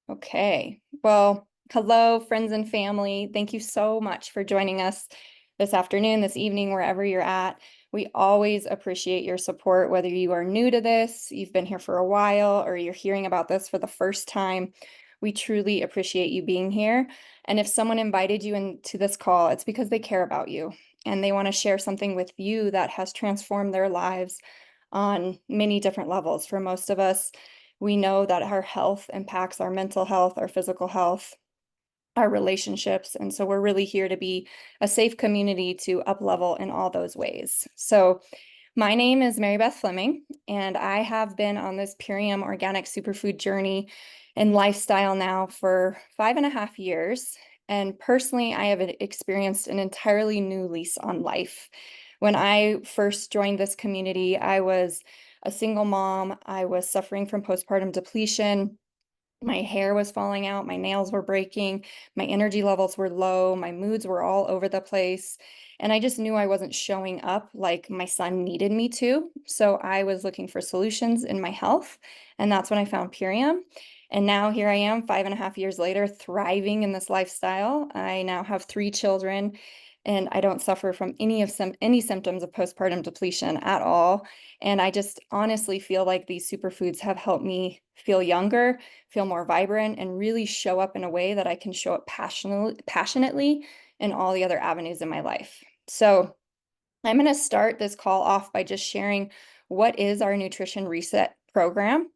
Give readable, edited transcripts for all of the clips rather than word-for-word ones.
Okay. Well, hello, friends and family. Thank you so much for joining us this afternoon, this evening, wherever you're at. We always appreciate your support, whether you are new to this, you've been here for a while, or you're hearing about this for the first time. We truly appreciate you being here. And if someone invited you into this call, it's because they care about you and they want to share something with you that has transformed their lives on many different levels. For most of us, we know that our health impacts our mental health, our physical health, our relationships. And so we're really here to be a safe community to up level in all those ways. So my name is Mary Beth Fleming, and I have been on this Purium organic superfood journey and lifestyle now for 5.5 years. And personally, I have experienced an entirely new lease on life. When I first joined this community, I was a single mom. I was suffering from postpartum depletion. My hair was falling out, my nails were breaking, my energy levels were low, my moods were all over the place. And I just knew I wasn't showing up like my son needed me to. So I was looking for solutions in my health. And that's when I found Purium. And now here I am, 5.5 years later, thriving in this lifestyle. I now have 3 children, and I don't suffer from any symptoms of postpartum depletion at all. And I just honestly feel like these superfoods have helped me feel younger, feel more vibrant, and really show up in a way that I can show up passionately in all the other avenues in my life. So I'm going to start this call off by just sharing what is our nutrition reset program.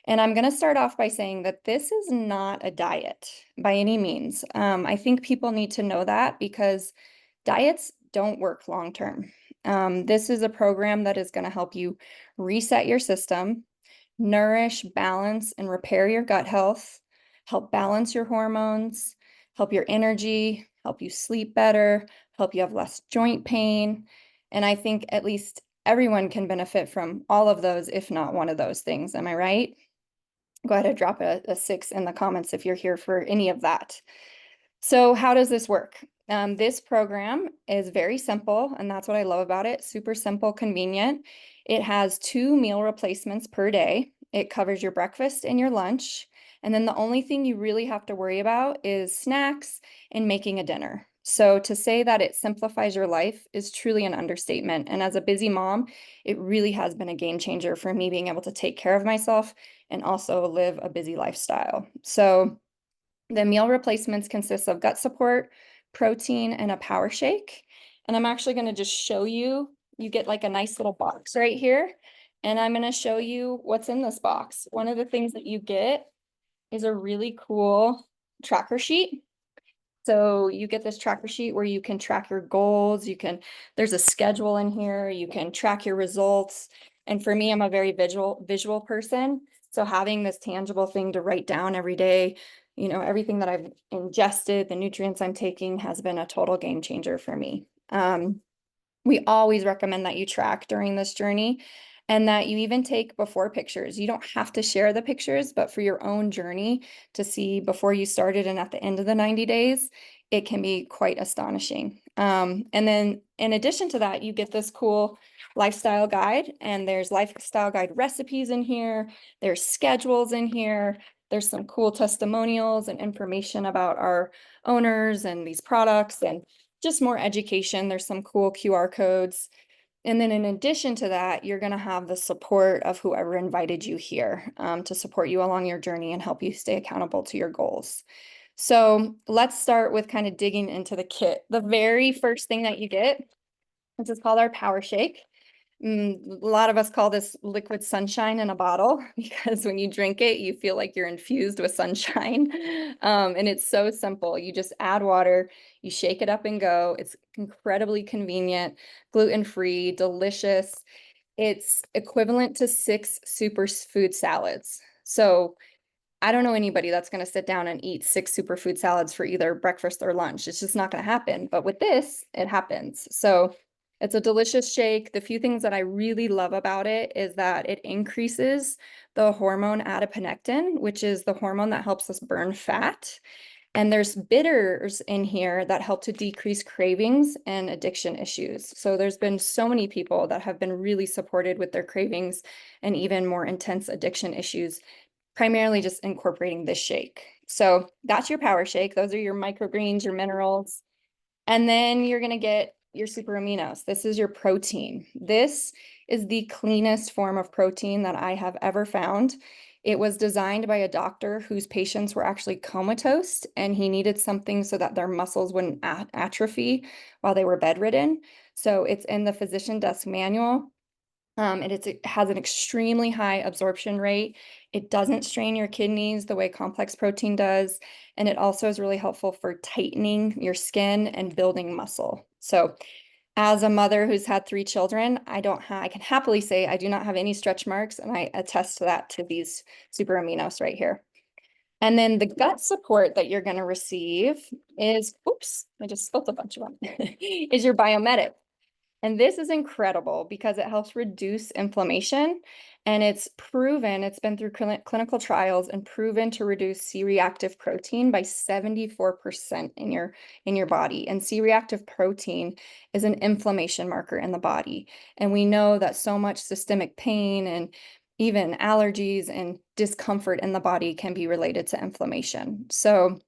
And I'm going to start off by saying that this is not a diet by any means. I think people need to know that because diets don't work long term. This is a program that is going to help you reset your system, nourish, balance, and repair your gut health, help balance your hormones, help your energy, help you sleep better, help you have less joint pain. And I think at least everyone can benefit from all of those, if not one of those things. Am I right? Go ahead and drop a 6 in the comments if you're here for any of that. So how does this work? This program is very simple, and that's what I love about it. Super simple, convenient. It has 2 meal replacements per day. It covers your breakfast and your lunch. And then the only thing you really have to worry about is snacks and making a dinner. So to say that it simplifies your life is truly an understatement. And as a busy mom, it really has been a game changer for me being able to take care of myself and also live a busy lifestyle. So the meal replacements consist of gut support, protein, and a power shake. And I'm actually going to just show you. You get like a nice little box right here. And I'm going to show you what's in this box. One of the things that you get is a really cool tracker sheet. So you get this tracker sheet where you can track your goals. There's a schedule in here. You can track your results. And for me, I'm a very visual person. So having this tangible thing to write down every day, everything that I've ingested, the nutrients I'm taking has been a total game changer for me. We always recommend that you track during this journey and that you even take before pictures. You don't have to share the pictures, but for your own journey to see before you started and at the end of the 90 days, it can be quite astonishing. And then in addition to that, you get this cool lifestyle guide, and there's lifestyle guide recipes in here. There's schedules in here. There's some cool testimonials and information about our owners and these products and just more education. There's some cool QR codes. And then in addition to that, you're going to have the support of whoever invited you here to support you along your journey and help you stay accountable to your goals. So let's start with kind of digging into the kit. The very first thing that you get, this is called our Power Shake. A lot of us call this liquid sunshine in a bottle because when you drink it, you feel like you're infused with sunshine. And it's so simple. You just add water, you shake it up and go. It's incredibly convenient, gluten-free, delicious. It's equivalent to 6 superfood salads. So I don't know anybody that's going to sit down and eat 6 superfood salads for either breakfast or lunch. It's just not going to happen. But with this, it happens. So it's a delicious shake. The few things that I really love about it is that it increases the hormone adiponectin, which is the hormone that helps us burn fat. And there's bitters in here that help to decrease cravings and addiction issues. So there's been so many people that have been really supported with their cravings and even more intense addiction issues primarily just incorporating this shake. So that's your power shake. Those are your microgreens, your minerals. And then you're going to get your super aminos. This is your protein. This is the cleanest form of protein that I have ever found. It was designed by a doctor whose patients were actually comatose, and he needed something so that their muscles wouldn't atrophy while they were bedridden. So it's in the physician desk manual. It has an extremely high absorption rate. It doesn't strain your kidneys the way complex protein does. And it also is really helpful for tightening your skin and building muscle. So as a mother who's had 3 children, I can happily say I do not have any stretch marks, and I attest to that to these super aminos right here. And then the gut support that you're going to receive is, oops, I just spilled a bunch of them, is your biomedic. And this is incredible because it helps reduce inflammation, and it's proven, it's been through clinical trials and proven to reduce C-reactive protein by 74% in your body. And C-reactive protein is an inflammation marker in the body. And we know that so much systemic pain and even allergies and discomfort in the body can be related to inflammation. So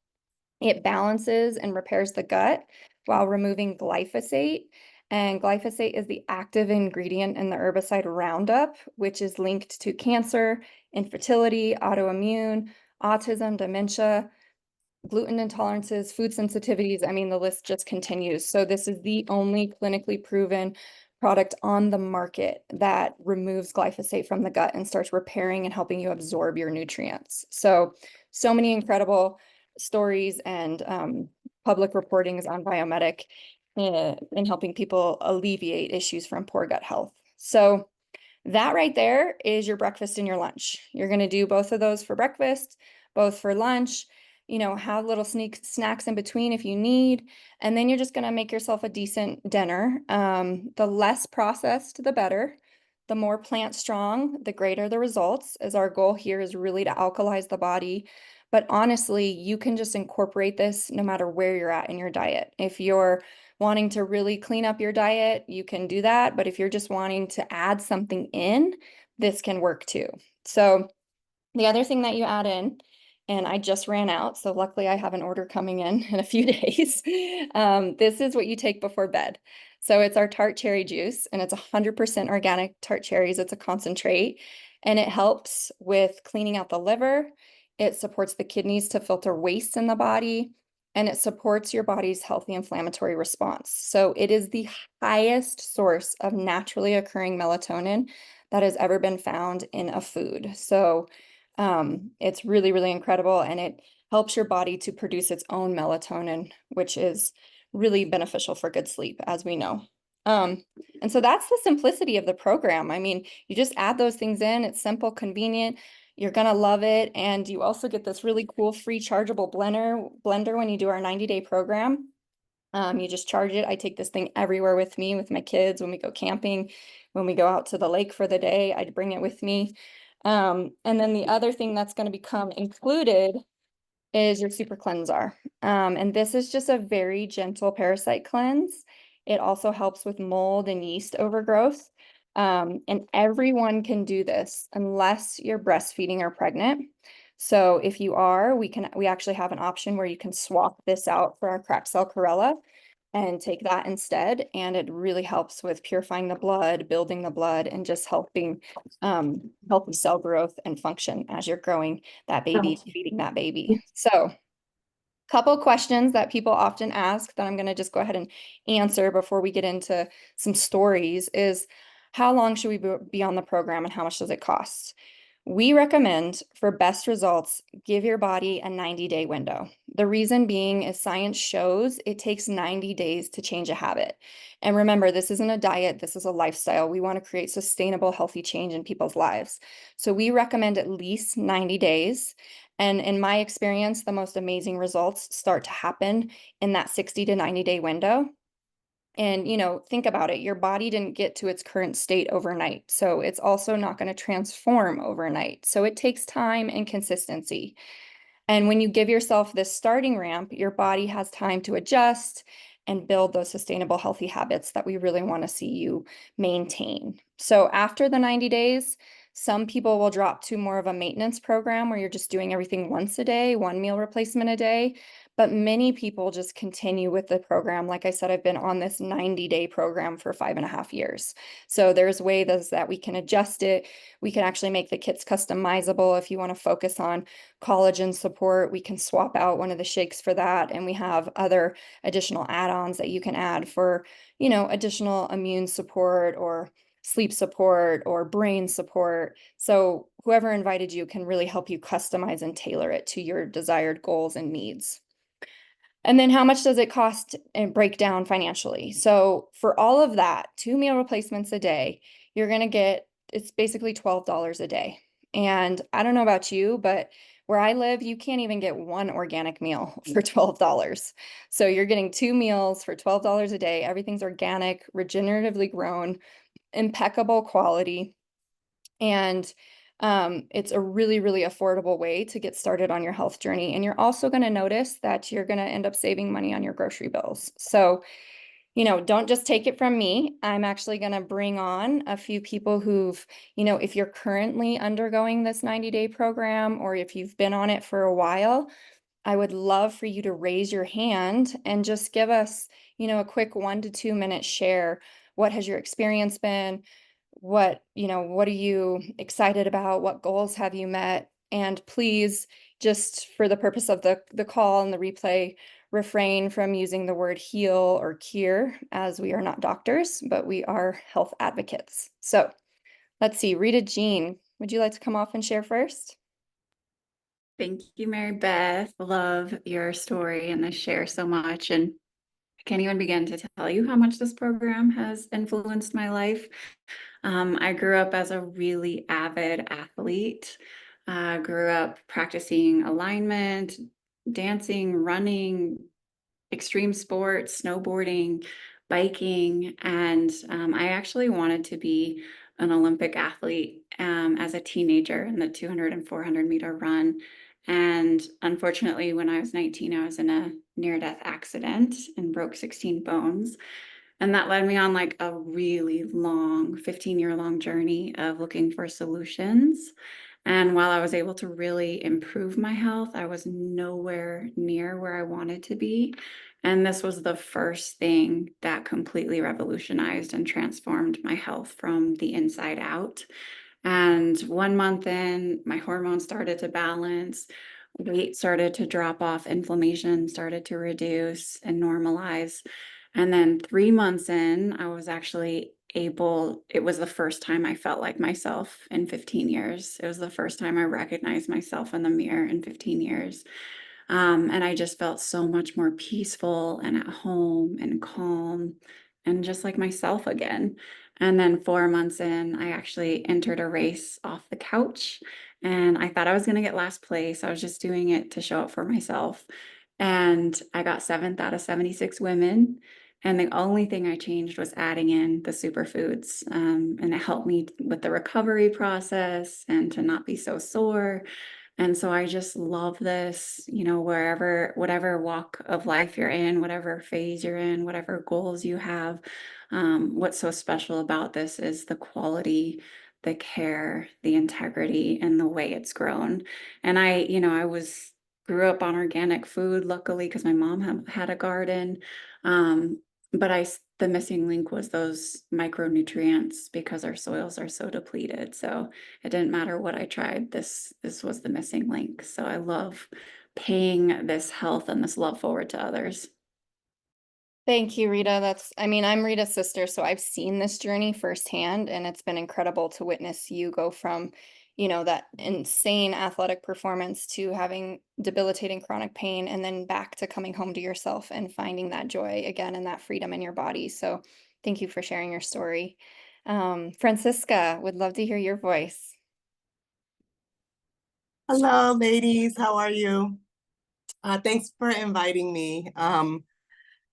it balances and repairs the gut while removing glyphosate. And glyphosate is the active ingredient in the herbicide Roundup, which is linked to cancer, infertility, autoimmune, autism, dementia, gluten intolerances, food sensitivities. I mean, the list just continues. So this is the only clinically proven product on the market that removes glyphosate from the gut and starts repairing and helping you absorb your nutrients. So many incredible stories and public reportings on Biomedic in helping people alleviate issues from poor gut health. So that right there is your breakfast and your lunch. You're going to do both of those for breakfast, both for lunch, have little snacks in between if you need. And then you're just going to make yourself a decent dinner. The less processed, the better. The more plant strong, the greater the results, as our goal here is really to alkalize the body. But honestly, you can just incorporate this no matter where you're at in your diet. If you're wanting to really clean up your diet, you can do that. But if you're just wanting to add something in, this can work too. So the other thing that you add in, and I just ran out, so luckily I have an order coming in a few days. This is what you take before bed. So it's our tart cherry juice, and it's 100% organic tart cherries. It's a concentrate, and it helps with cleaning out the liver. It supports the kidneys to filter waste in the body, and it supports your body's healthy inflammatory response. So it is the highest source of naturally occurring melatonin that has ever been found in a food. So it's really, really incredible, and it helps your body to produce its own melatonin, which is really beneficial for good sleep, as we know. And so that's the simplicity of the program. I mean, you just add those things in. It's simple, convenient. You're going to love it. And you also get this really cool free chargeable blender when you do our 90-day program. You just charge it. I take this thing everywhere with me with my kids when we go camping, when we go out to the lake for the day, I'd bring it with me. And then the other thing that's going to become included is your super cleanser. And this is just a very gentle parasite cleanse. It also helps with mold and yeast overgrowth. And everyone can do this unless you're breastfeeding or pregnant. So if you are, we actually have an option where you can swap this out for our cracked cell chlorella and take that instead. And it really helps with purifying the blood, building the blood, and just helping healthy cell growth and function as you're growing that baby, feeding that baby. So couple questions that people often ask that I'm going to just go ahead and answer before we get into some stories is, how long should we be on the program and how much does it cost? We recommend, for best results, give your body a 90-day window. The reason being is science shows it takes 90 days to change a habit. And remember, this isn't a diet, this is a lifestyle. We want to create sustainable, healthy change in people's lives. So we recommend at least 90 days. And in my experience, the most amazing results start to happen in that 60 to 90-day window. And, think about it. Your body didn't get to its current state overnight. So it's also not going to transform overnight. So it takes time and consistency. And when you give yourself this starting ramp, your body has time to adjust and build those sustainable, healthy habits that we really want to see you maintain. So after the 90 days, Some people will drop to more of a maintenance program where you're just doing everything once a day, one meal replacement a day. But many people just continue with the program. Like I said, I've been on this 90-day program for 5.5 years. So there's ways that we can adjust it. We can actually make the kits customizable. If you want to focus on collagen support, we can swap out one of the shakes for that. And we have other additional add-ons that you can add for, additional immune support or sleep support or brain support. So whoever invited you can really help you customize and tailor it to your desired goals and needs. And then how much does it cost and break down financially? So for all of that, 2 meal replacements a day, you're going to get, it's basically $12 a day. And I don't know about you, but where I live, you can't even get one organic meal for $12. So you're getting 2 meals for $12 a day. Everything's organic, regeneratively grown, impeccable quality. And it's a really, really affordable way to get started on your health journey. And you're also going to notice that you're going to end up saving money on your grocery bills. So, don't just take it from me. I'm actually going to bring on a few people who've, if you're currently undergoing this 90-day program, or if you've been on it for a while, I would love for you to raise your hand and just give us, a quick 1 to 2 minute share. What has your experience been? What are you excited about? What goals have you met? And please, just for the purpose of the call and the replay, refrain from using the word heal or cure, as we are not doctors, but we are health advocates. So let's see, Rita Jean, would you like to come off and share first? Thank you, Mary Beth. Love your story and the share so much. And I can't even begin to tell you how much this program has influenced my life. I grew up as a really avid athlete. Grew up practicing alignment, dancing, running, extreme sports, snowboarding, biking, and I actually wanted to be an Olympic athlete as a teenager in the 200 and 400-meter run. And unfortunately, when I was 19, I was in a near-death accident and broke 16 bones. And that led me on like a really long 15-year-long journey of looking for solutions. And while I was able to really improve my health, I was nowhere near where I wanted to be. And this was the first thing that completely revolutionized and transformed my health from the inside out. And 1 month in, my hormones started to balance, weight started to drop off, inflammation started to reduce and normalize. And then 3 months in, I was actually able, it was the first time I felt like myself in 15 years. It was the first time I recognized myself in the mirror in 15 years. And I just felt so much more peaceful and at home and calm and just like myself again. And then 4 months in, I actually entered a race off the couch and I thought I was going to get last place. I was just doing it to show up for myself. And I got 7th out of 76 women. And the only thing I changed was adding in the superfoods. And it helped me with the recovery process and to not be so sore. And so I just love this, wherever, whatever walk of life you're in, whatever phase you're in, whatever goals you have. What's so special about this is the quality, the care, the integrity, and the way it's grown. And grew up on organic food, luckily, because my mom had a garden. But the missing link was those micronutrients because our soils are so depleted. So it didn't matter what I tried. This was the missing link. So I love paying this health and this love forward to others. Thank you, Rita. I'm Rita's sister, so I've seen this journey firsthand, and it's been incredible to witness you go from, that insane athletic performance to having debilitating chronic pain, and then back to coming home to yourself and finding that joy again and that freedom in your body. So thank you for sharing your story. Francisca, would love to hear your voice. Hello, ladies. How are you? Thanks for inviting me.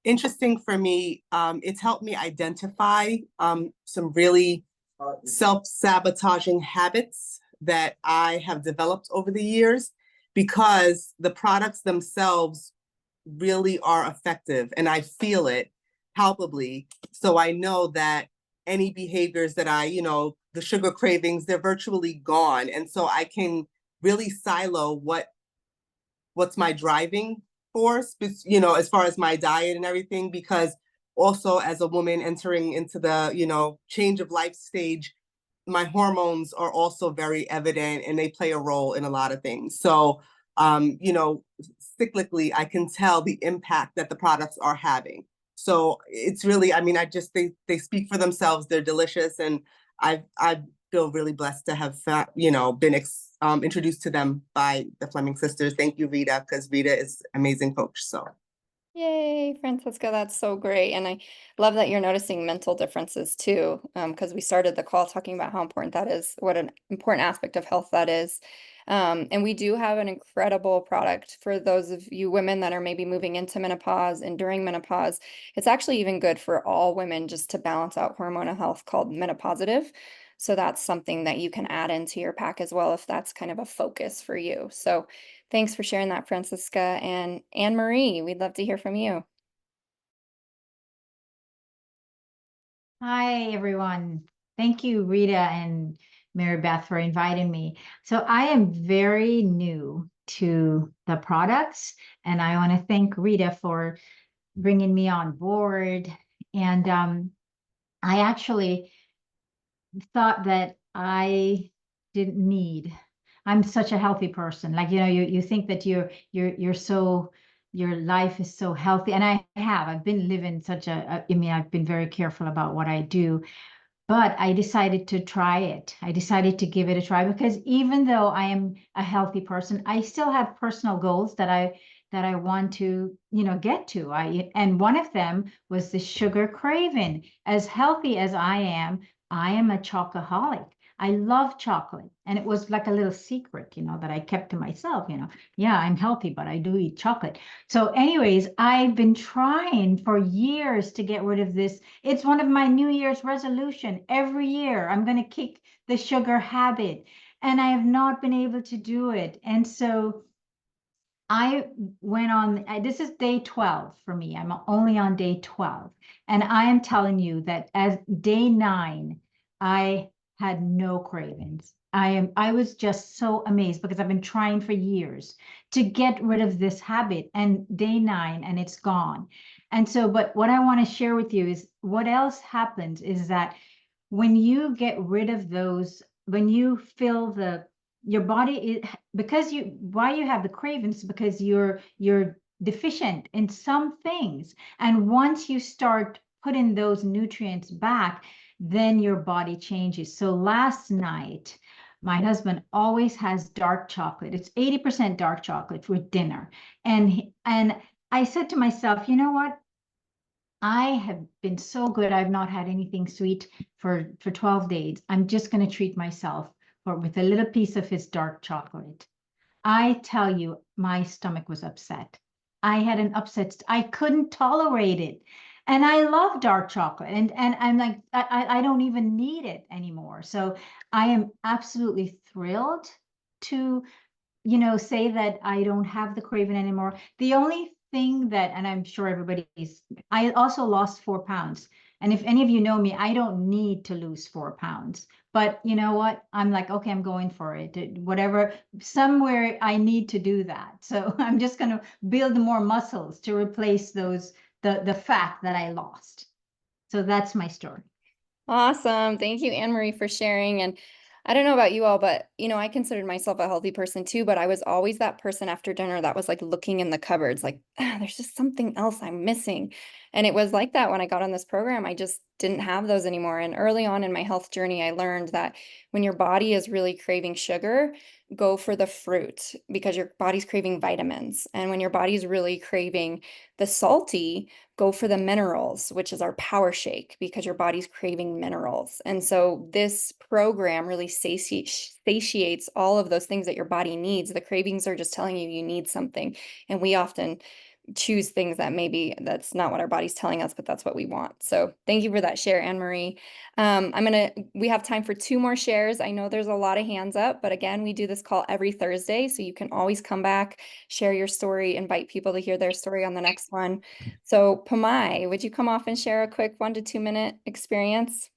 Interesting for me. It's helped me identify some really self-sabotaging habits that I have developed over the years because the products themselves really are effective and I feel it palpably. So I know that any behaviors that the sugar cravings, they're virtually gone. And so I can really silo what's my driving force, as far as my diet and everything, because also as a woman entering into the, change of life stage, my hormones are also very evident and they play a role in a lot of things. So, cyclically, I can tell the impact that the products are having. So it's really, I mean, they speak for themselves. They're delicious. And I feel really blessed to have, been introduced to them by the Fleming sisters. Thank you, Rita, because Rita is an amazing coach. So. Yay, Francisca, that's so great. And I love that you're noticing mental differences too, because we started the call talking about how important that is, what an important aspect of health that is. And we do have an incredible product for those of you women that are maybe moving into menopause and during menopause. It's actually even good for all women just to balance out hormonal health called Menopositive. So that's something that you can add into your pack as well if that's kind of a focus for you. So thanks for sharing that, Francisca. And Anne Marie, we'd love to hear from you. Hi, everyone. Thank you, Rita and Mary Beth, for inviting me. So I am very new to the products, and I want to thank Rita for bringing me on board. And I actually thought that I didn't need. I'm such a healthy person. Like, you think that you're so your life is so healthy. And I've been living I mean, I've been very careful about what I do, but I decided to try it. I decided to give it a try because even though I am a healthy person, I still have personal goals that I want to, get to. And one of them was the sugar craving. As healthy as I am a chocoholic. I love chocolate. And it was like a little secret, that I kept to myself, yeah, I'm healthy, but I do eat chocolate. So anyways, I've been trying for years to get rid of this. It's one of my New Year's resolution. Every year I'm going to kick the sugar habit, and I have not been able to do it. And so I went on, this is day 12 for me. I'm only on day 12. And I am telling you that as day 9, I had no cravings. I was just so amazed because I've been trying for years to get rid of this habit, and day 9 and it's gone. And so, but what I want to share with you is what else happens is that when you get rid of those, when you feel your body is, because why you have the cravings, because you're deficient in some things, and once you start putting those nutrients back, then your body changes. So last night my husband always has dark chocolate. It's 80% dark chocolate for dinner, and I said to myself, you know what, I have been so good. I've not had anything sweet for 12 days. I'm just going to treat myself with a little piece of his dark chocolate. I tell you, my stomach was upset. I had an upset. I couldn't tolerate it. And I love dark chocolate. And I'm like, I don't even need it anymore. So I am absolutely thrilled to say that I don't have the craving anymore. The only thing that, and I'm sure I also lost 4 pounds. And if any of you know me, I don't need to lose 4 pounds. But you know what? I'm like, okay, I'm going for it. Whatever, somewhere I need to do that. So I'm just going to build more muscles to replace the fat that I lost. So that's my story. Awesome. Thank you, Anne Marie, for sharing. And I don't know about you all, but I considered myself a healthy person too, but I was always that person after dinner that was like looking in the cupboards, like, there's just something else I'm missing. And it was like that when I got on this program. I just didn't have those anymore. And early on in my health journey, I learned that when your body is really craving sugar, go for the fruit because your body's craving vitamins. And when your body's really craving the salty, go for the minerals, which is our power shake because your body's craving minerals. And so this program really satiates all of those things that your body needs. The cravings are just telling you need something. And we often choose things that maybe that's not what our body's telling us, but that's what we want. So thank you for that share, Anne Marie. We have time for 2 more shares. I know there's a lot of hands up, but again, we do this call every Thursday. So you can always come back, share your story, invite people to hear their story on the next one. So Pamai, would you come off and share a quick 1 to 2 minute experience?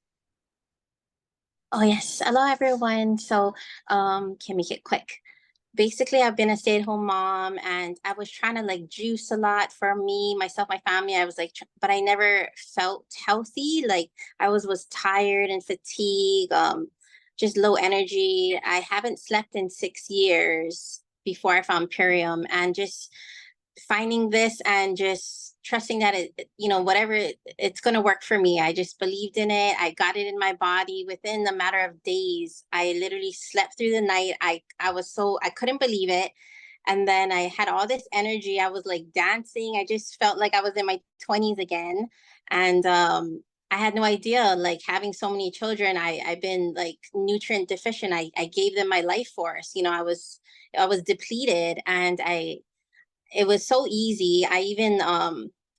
Oh yes. Hello everyone. Can make it quick. Basically, I've been a stay-at-home mom and I was trying to like juice a lot for me, myself, my family. I was like, but I never felt healthy. Like I was tired and fatigued, just low energy. I haven't slept in 6 years before I found Purium, and just finding this and just trusting that whatever it's going to work for me. I just believed in it. I got it in my body within a matter of days. I literally slept through the night. I couldn't believe it. And then I had all this energy. I was like dancing. I just felt like I was in my 20s again. And I had no idea, like having so many children, I've been like nutrient deficient. I gave them my life force. I was depleted, and it was so easy. I even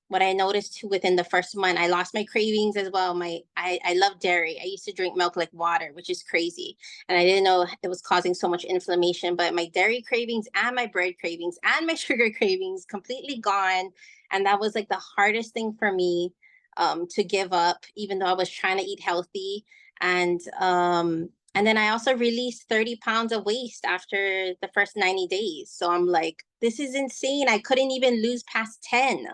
what I noticed too, within the first month, I lost my cravings as well. I love dairy. I used to drink milk like water, which is crazy. And I didn't know it was causing so much inflammation, but my dairy cravings and my bread cravings and my sugar cravings completely gone. And that was like the hardest thing for me to give up, even though I was trying to eat healthy. And then I also released 30 pounds of waste after the first 90 days. So I'm like, this is insane. I couldn't even lose past 10.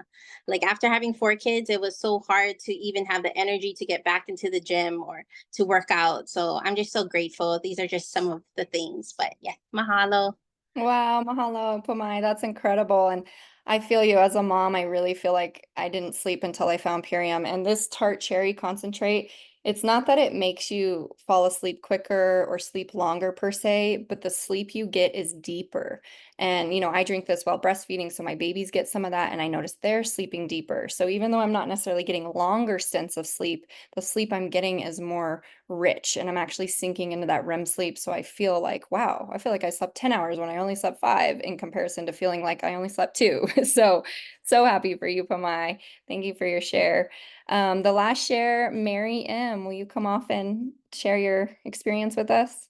Like after having 4 kids, it was so hard to even have the energy to get back into the gym or to work out. So I'm just so grateful. These are just some of the things. But yeah, mahalo. Wow, mahalo, Pamai. That's incredible. And I feel you as a mom. I really feel like I didn't sleep until I found Purium. And this tart cherry concentrate, it's not that it makes you fall asleep quicker or sleep longer per se, but the sleep you get is deeper. And, I drink this while breastfeeding, so my babies get some of that, and I notice they're sleeping deeper. So even though I'm not necessarily getting longer stints of sleep, the sleep I'm getting is more rich, and I'm actually sinking into that REM sleep. So I feel like, wow, I feel like I slept 10 hours when I only slept 5, in comparison to feeling like I only slept 2. So happy for you, Pamai. Thank you for your share. The last share, Mary M, will you come off and share your experience with us?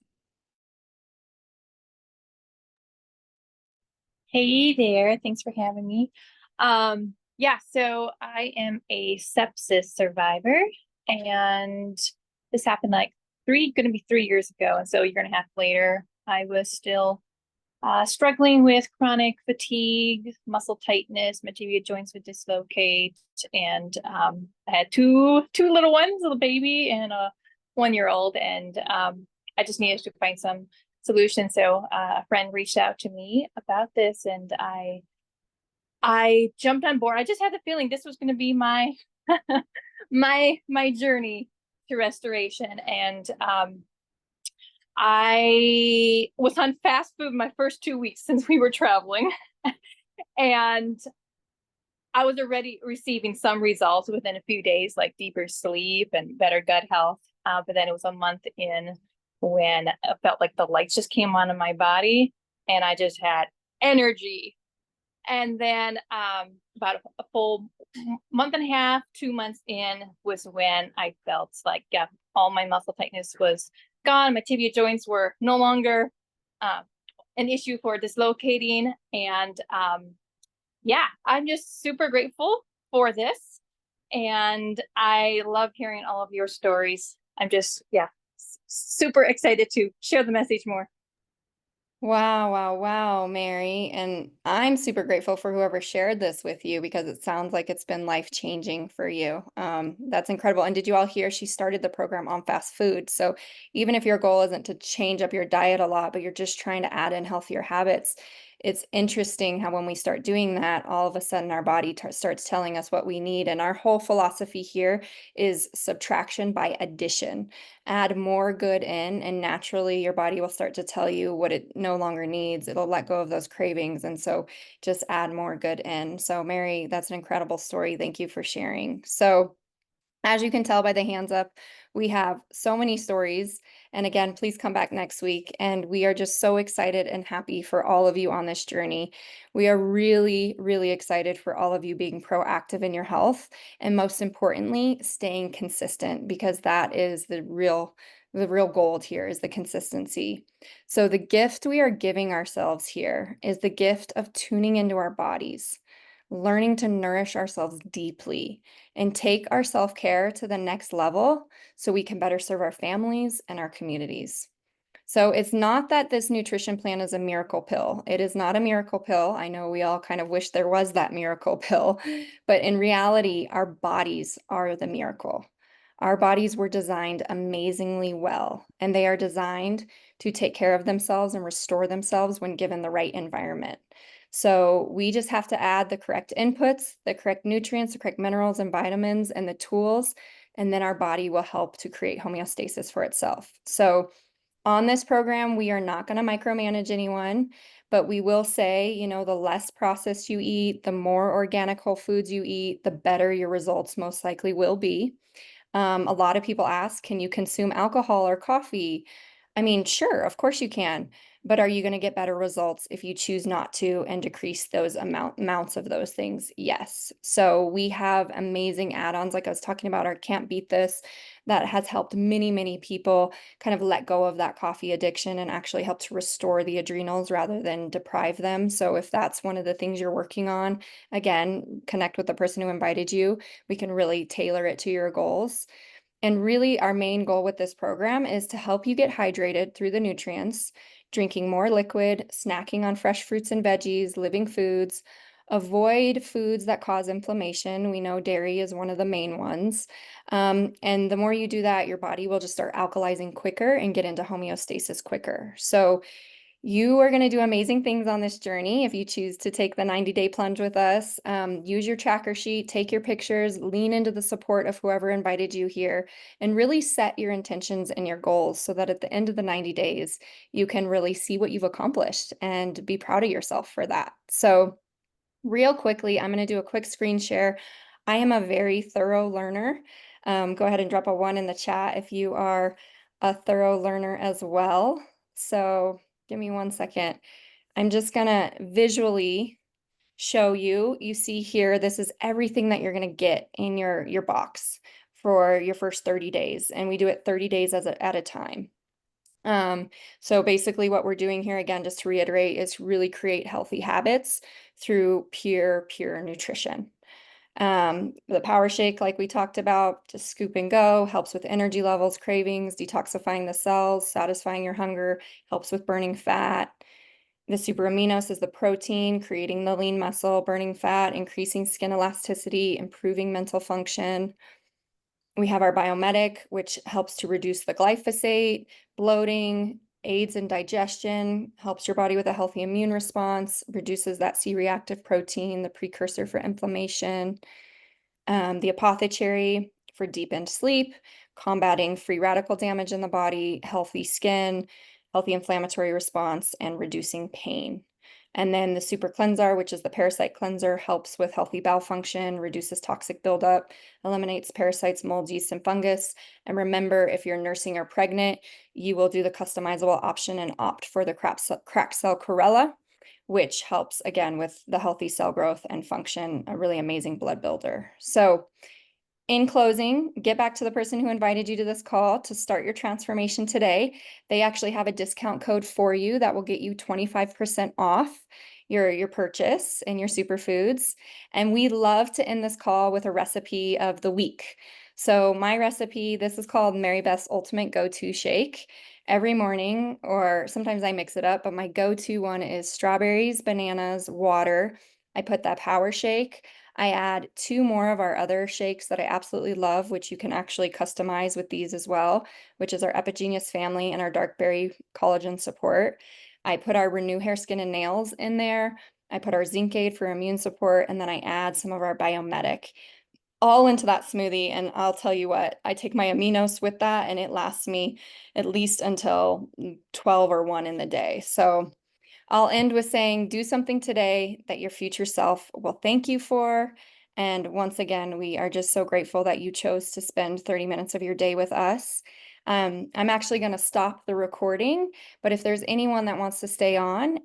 Hey there, thanks for having me. Yeah, so I am a sepsis survivor, and this happened like gonna be 3 years ago. And so a year and a half later, I was still struggling with chronic fatigue, muscle tightness, my tibia joints would dislocate, and I had two little ones, a little baby and a 1-year-old, and I just needed to find some solution. So a friend reached out to me about this, and I jumped on board. I just had the feeling this was going to be my my journey to restoration, and I was on fast food my first 2 weeks since we were traveling. And I was already receiving some results within a few days, like deeper sleep and better gut health. But then it was a month in when I felt like the lights just came on in my body and I just had energy. And then about a full month and a half, 2 months in, was when I felt like, yeah, all my muscle tightness was gone. My tibia joints were no longer an issue for dislocating. And yeah, I'm just super grateful for this. And I love hearing all of your stories. I'm just, yeah, super excited to share the message more. Wow, wow, wow, Mary. And I'm super grateful for whoever shared this with you, because it sounds like it's been life-changing for you. That's incredible. And did you all hear she started the program on fast food? So even if your goal isn't to change up your diet a lot, but you're just trying to add in healthier habits, it's interesting how when we start doing that, all of a sudden our body starts telling us what we need. And our whole philosophy here is subtraction by addition. Add more good in, and naturally your body will start to tell you what it no longer needs. It'll let go of those cravings. And so just add more good in. So Mary, that's an incredible story. Thank you for sharing. So as you can tell by the hands up, we have so many stories. And again, please come back next week. And we are just so excited and happy for all of you on this journey. We are really, really excited for all of you being proactive in your health. And most importantly, staying consistent, because that is the real gold here, is the consistency. So the gift we are giving ourselves here is the gift of tuning into our bodies. learning to nourish ourselves deeply and take our self-care to the next level so we can better serve our families and our communities. So it's not that this nutrition plan is a miracle pill. It is not a miracle pill. I know we all kind of wish there was that miracle pill, but in reality, our bodies are the miracle. Our bodies were designed amazingly well, and they are designed to take care of themselves and restore themselves when given the right environment. So we just have to add the correct inputs, the correct nutrients, the correct minerals and vitamins, and the tools, and then our body will help to create homeostasis for itself. So on this program, we are not going to micromanage anyone, but we will say, you know, the less processed you eat, the more organic whole foods you eat, the better your results most likely will be. A lot of people ask, can you consume alcohol or coffee? I mean, sure, of course you can, but are you going to get better results if you choose not to and decrease those amounts of those things? Yes. So we have amazing add-ons, like I was talking about, our Can't Beat This, that has helped many, many people kind of let go of that coffee addiction and actually help to restore the adrenals rather than deprive them. So if that's one of the things you're working on, again, connect with the person who invited you. We can really tailor it to your goals. And really, our main goal with this program is to help you get hydrated through the nutrients, drinking more liquid, snacking on fresh fruits and veggies, living foods, avoid foods that cause inflammation. We know dairy is one of the main ones. And the more you do that, your body will just start alkalizing quicker and get into homeostasis quicker. So you are going to do amazing things on this journey if you choose to take the 90-day plunge with us. Use your tracker sheet, take your pictures, lean into the support of whoever invited you here, and really set your intentions and your goals so that at the end of the 90 days, you can really see what you've accomplished and be proud of yourself for that. So real quickly, I'm going to do a quick screen share. I am a very thorough learner. Go ahead and drop a 1 in the chat if you are a thorough learner as well. So give me 1 second. I'm just gonna visually show you. You see here, this is everything that you're gonna get in your box for your first 30 days. And we do it 30 days at a time. So basically what we're doing here, again, just to reiterate, is really create healthy habits through pure nutrition. The power shake, like we talked about, just scoop and go, helps with energy levels, cravings, detoxifying the cells, satisfying your hunger, helps with burning fat. The super aminos is the protein, creating the lean muscle, burning fat, increasing skin elasticity, improving mental function. We have our biomedic, which helps to reduce the glyphosate, bloating, aids in digestion, helps your body with a healthy immune response, reduces that C-reactive protein, the precursor for inflammation. The apothecary for deepened sleep, combating free radical damage in the body, healthy skin, healthy inflammatory response, and reducing pain. And then the super cleanser, which is the parasite cleanser, helps with healthy bowel function, reduces toxic buildup, eliminates parasites, mold, yeast, and fungus. And remember, if you're nursing or pregnant, you will do the customizable option and opt for the cracked cell chlorella, which helps again with the healthy cell growth and function, a really amazing blood builder. So in closing, get back to the person who invited you to this call to start your transformation today. They actually have a discount code for you that will get you 25% off your purchase and your superfoods. And we love to end this call with a recipe of the week. So my recipe, this is called Mary Beth's Ultimate Go-To Shake. Every morning, or sometimes I mix it up, but my go-to one is strawberries, bananas, water. I put that power shake. I add 2 more of our other shakes that I absolutely love, which you can actually customize with these as well, which is our Epigenius family and our dark berry collagen support. I put our Renew Hair, Skin, and Nails in there. I put our Zinc Aid for immune support, and then I add some of our Biomedic all into that smoothie. And I'll tell you what, I take my aminos with that and it lasts me at least until 12 or 1 in the day. So I'll end with saying, do something today that your future self will thank you for. And once again, we are just so grateful that you chose to spend 30 minutes of your day with us. I'm actually going to stop the recording, but if there's anyone that wants to stay on